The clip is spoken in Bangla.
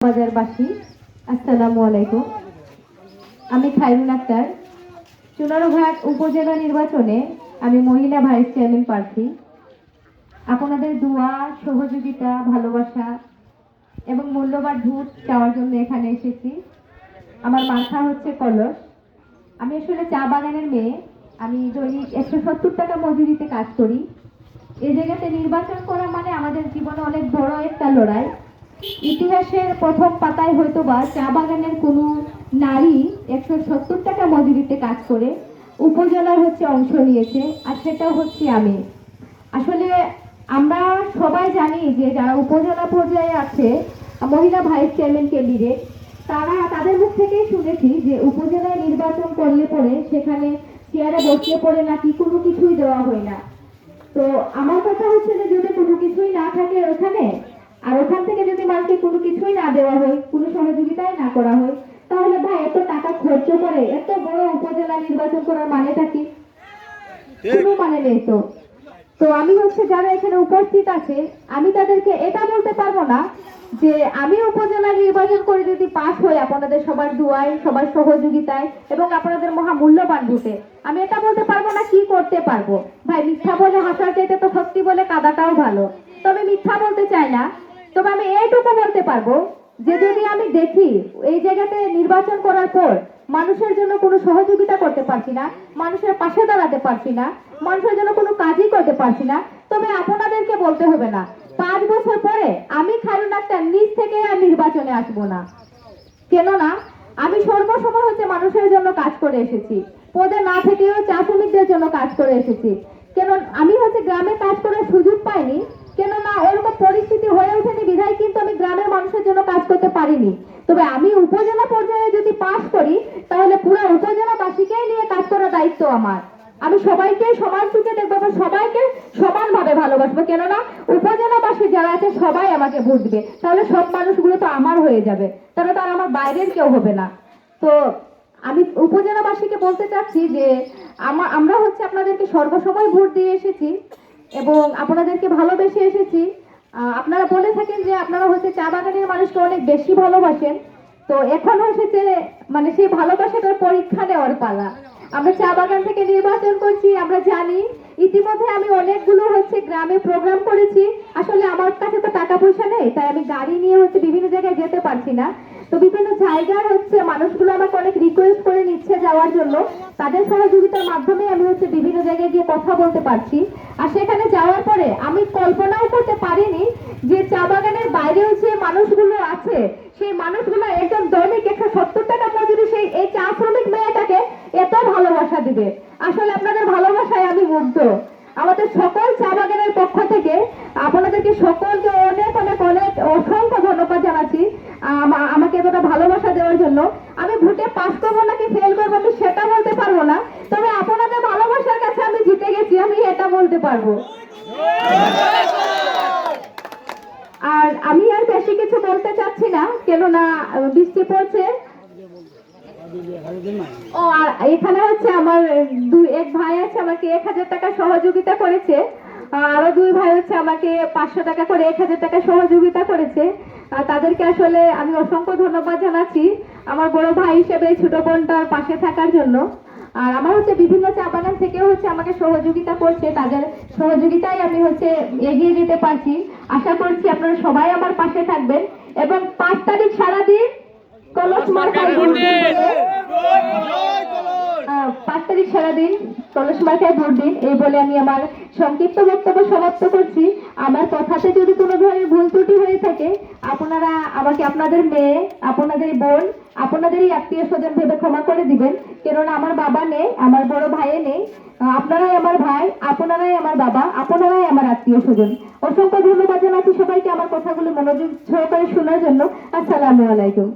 বাজারবাসী, আসসালামু আলাইকুম। আমি খায়রুন আক্তার। চুনারুঘাট উপজেলা নির্বাচনে আমি মহিলা ভাইস চেয়ারম্যান প্রার্থী। আপনাদের দোয়া, সহযোগিতা, ভালোবাসা এবং মূল্যবান ভোট চাওয়ার জন্য এখানে এসেছি। আমার মাথা হচ্ছে কলস। আমি আসলে চা বাগানের মেয়ে। আমি দৈনিক 170 টাকা মজুরিতে কাজ করি। এই জায়গাতে নির্বাচন করা মানে আমাদের জীবনে অনেক বড় একটা লড়াই। ইতিহাসের প্রথম পাতায় হয়তোবা চা বাগানের কোনো নারী 170 টাকা মজুরিতে কাজ করে উপজেলার অংশ নিয়েছে, আর সেটা হচ্ছে আমি। আসলে আমরা সবাই জানি যে যারা উপজেলা পর্যায়ে আছে মহিলা ভাইস চেয়ারম্যান ক্যান্ডিডেট, তাদের মুখ থেকেই শুনেছি যে উপজেলায় নির্বাচন করলে পরে সেখানে চেয়ারে বসলে পরে নাকি কোনো কিছুই দেওয়া হয় না। তো আমার কথা হচ্ছে যে যদি কোনো কিছুই না থাকে ওখানে, আর ওখান থেকে যদি মানুষকে কোনো কিছুই না দেওয়া হয়, কোনো সহযোগিতাই না করা হয়, তাহলে ভাই এত টাকা খরচ করে এত বড় উপজেলা নির্বাচন করার মানেটা কি? কোনো মানে নেই। তো তো আমি যারা এখানে উপস্থিত আছে, আমি তাদেরকে এটা বলতে পারবো না যে আমি উপজেলা নির্বাচন করে যদি পাস হই আপনাদের সবার দুয়ায়, সবার সহযোগিতায় এবং আপনাদের মহামূল্যবান ভোটে, আমি এটা বলতে পারবো না কি করতে পারবো। ভাই মিথ্যা বলে হাসার চাইতে তো সত্যি বলে কাদাটাও ভালো। তবে মিথ্যা বলতে চাই না। তবে আমি এইটুকু বলতে পারবো যে যদি আমি দেখি এই জায়গাতে নির্বাচন করার পর মানুষের জন্য কোনো সহযোগিতা করতে পারছি না, মানুষের পাশে দাঁড়াতে পারছি না, মানুষের জন্য কোনো কাজই করতে পারছি না, তবে আপনাদেরকে বলতে হবে না 5 বছর পরে আমি খায়রুন আক্তার নিজ থেকে আর নির্বাচনে আসবো না। কেননা আমি সর্বসময় মানুষের জন্য কাজ করে এসেছি। পদে না থেকেও চা শ্রমিকদের জন্য কাজ করে এসেছি। কেন আমি গ্রামে কাজ করার সুযোগ পাইনি, কেননা ওরকম পরিস্থিতি হয়ে ওঠেনি বিধায় কিন্তু আমি গ্রামের মানুষের জন্য কাজ করতে পারিনি। তবে আমি উপজেলা পর্যায়ে যদি পাস করি তাহলে পুরো উপজেলাবাসীকেই নিয়ে কাজ করার দায়িত্ব আমার। আমি সবাইকে সমান চোখে দেখবো, সবাইকে সমানভাবে ভালোবাসবো। কেননা উপজেলাবাসী যারা আছে সবাই আমাকে ভোট দিবে, তাহলে সব মানুষগুলো তো আমার হয়ে যাবে, তাহলে তো আর আমার বাইরের কেউ হবে না। তো আমি উপজেলাবাসীকে বলতে চাচ্ছি যে আমরা আপনাদেরকে সর্বসময় ভোট দিয়ে এসেছি এবং আপনাদেরকে ভালোবেসে এসেছি। আপনারা বলে থাকেন যে আপনারা চা বাগানের মানুষকে অনেক বেশি ভালোবাসেন। তো এখন সেই ভালোবাসাটার পরীক্ষা নেওয়ার পালা। আমরা চা বাগান থেকে নির্বাচন করছি, আমরা জানি। ইতিমধ্যে আমি অনেকগুলো গ্রামে প্রোগ্রাম করেছি। আসলে আমার কাছে তো টাকা পয়সা নেই, তাই আমি গাড়ি নিয়ে বিভিন্ন জায়গায় যেতে পারছি না। তো বিভিন্ন জায়গার মানুষগুলো আমাকে অনেক রিকোয়েস্ট করে নিচ্ছে যাওয়ার জন্য। তাদের সহযোগিতার মাধ্যমে আমি বিভিন্ন জায়গায় গিয়ে কথা বলতে পারছি। আর সেখানে যাওয়ার পরে আমি কল্পনাও করতে পারিনি যে চা বাগানের বাইরেও যে মানুষগুলো আছে, সেই মানুষগুলো একজন দৈনিক 170 টাকা মজুরি এই চা শ্রমিক মেয়েটাকে এত ভালোবাসা দিবে। আসলে আপনাদের ভালোবাসায় আমি মুগ্ধ। আমাদের সকল চা বাগানের পক্ষ থেকে আপনাদেরকে সকলকে অনেক অনেক অনেক অসংখ্য ধন্যবাদ জানাচ্ছি আমাকে এতটা ভালোবাসা দেওয়ার জন্য। আমি ভোটে পাস করবো নাকি ফেল করবো আমি সেটা বলতে পারবো না, তবে আপনাদের ভালোবাসার কাছে আমি জিতে গেছি, আমি এটা বলতে পারবো। আর আমি আর বেশি কিছু বলতে চাচ্ছি না, কেননা বৃষ্টি পড়ছে। ও আর এখানে আমার এক ভাই আছে আমাকে 1000 টাকা সহযোগিতা করেছে, আরো 2 ভাই আমাকে 500 টাকা করে 1000 টাকা সহযোগিতা করেছে। তাদেরকে আসলে আমি অসংখ্য ধন্যবাদ জানাচ্ছি আমার বড় ভাই হিসেবে ছোট বোনটার পাশে থাকার জন্য। আর আমার বিভিন্ন চা বাগান থেকেও আমাকে সহযোগিতা করছে, তাদের সহযোগিতায় আমি এগিয়ে যেতে পারছি। আশা করছি আপনারা সবাই আমার পাশে থাকবেন এবং 5 তারিখ সারাদিন কলস মার্কায় ভোট দিন। 5 তারিখ সারাদিন কলস মার্কায় ভোট দিন, এই বলে আমি আমার সংক্ষিপ্ত বক্তব্য সমাপ্ত করছি। আমার কথাতে যদি কোনো ধরনের ভুল ত্রুটি হয়ে থাকে আপনারা আমাকে আপনাদের মেয়ে, আপনাদের বোন, আপনাদেরই আত্মীয় স্বজন ভেবে ক্ষমা করে দিবেন। কেননা আমার বাবা নেই, আমার বড় ভাইয়ে নেই। আপনারাই আমার ভাই, আপনারাই আমার বাবা, আপনারাই আমার আত্মীয় স্বজন। অসংখ্য ধন্যবাদ জানাচ্ছি সবাইকে আমার কথাগুলো মনোযোগ সহকারে শোনার জন্য। আসসালামু আলাইকুম।